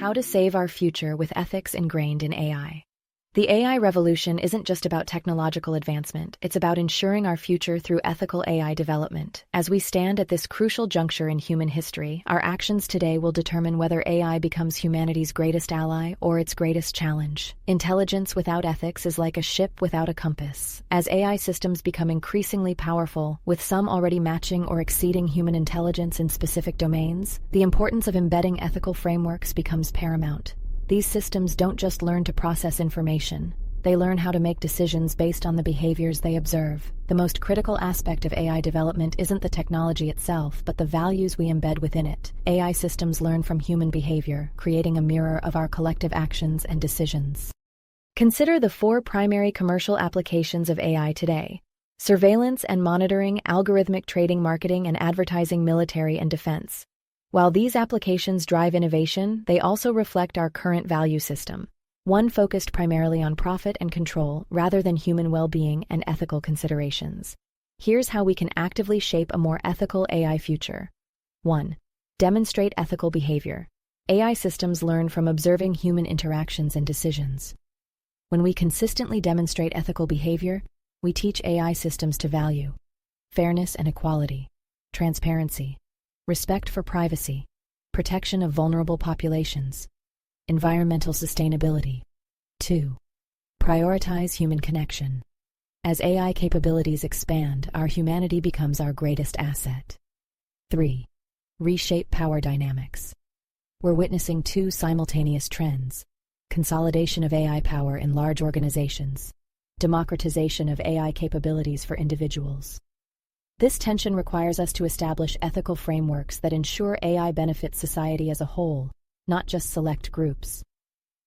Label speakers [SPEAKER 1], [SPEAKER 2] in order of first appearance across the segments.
[SPEAKER 1] How to save our future with ethics ingrained in AI. The AI revolution isn't just about technological advancement, it's about ensuring our future through ethical AI development. As we stand at this crucial juncture in human history, our actions today will determine whether AI becomes humanity's greatest ally or its greatest challenge. Intelligence without ethics is like a ship without a compass. As AI systems become increasingly powerful, with some already matching or exceeding human intelligence in specific domains, the importance of embedding ethical frameworks becomes paramount. These systems don't just learn to process information, they learn how to make decisions based on the behaviors they observe. The most critical aspect of AI development isn't the technology itself, but the values we embed within it. AI systems learn from human behavior, creating a mirror of our collective actions and decisions. Consider the 4 primary commercial applications of AI today: surveillance and monitoring, algorithmic trading, marketing and advertising, military and defense. While these applications drive innovation, they also reflect our current value system, one focused primarily on profit and control rather than human well-being and ethical considerations. Here's how we can actively shape a more ethical AI future. 1. Demonstrate ethical behavior. AI systems learn from observing human interactions and decisions. When we consistently demonstrate ethical behavior, we teach AI systems to value fairness and equality, transparency, respect for privacy, protection of vulnerable populations, environmental sustainability. 2. Prioritize human connection. As AI capabilities expand, our humanity becomes our greatest asset. 3. Reshape power dynamics. We're witnessing 2 simultaneous trends: consolidation of AI power in large organizations, democratization of AI capabilities for individuals. This tension requires us to establish ethical frameworks that ensure AI benefits society as a whole, not just select groups.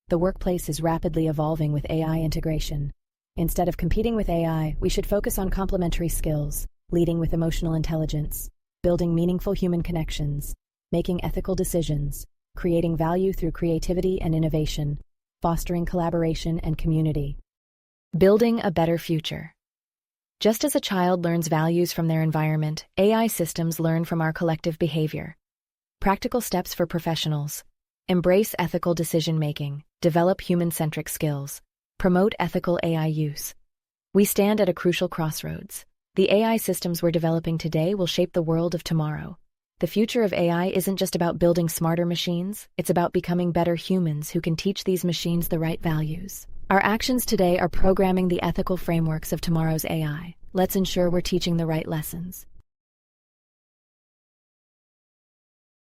[SPEAKER 1] The workplace is rapidly evolving with AI integration. Instead of competing with AI, we should focus on complementary skills, leading with emotional intelligence, building meaningful human connections, making ethical decisions, creating value through creativity and innovation, fostering collaboration and community. Building a better future. Just as a child learns values from their environment, AI systems learn from our collective behavior. Practical steps for professionals: embrace ethical decision-making, develop human-centric skills, promote ethical AI use. We stand at a crucial crossroads. The AI systems we're developing today will shape the world of tomorrow. The future of AI isn't just about building smarter machines, it's about becoming better humans who can teach these machines the right values. Our actions today are programming the ethical frameworks of tomorrow's AI. Let's ensure we're teaching the right lessons.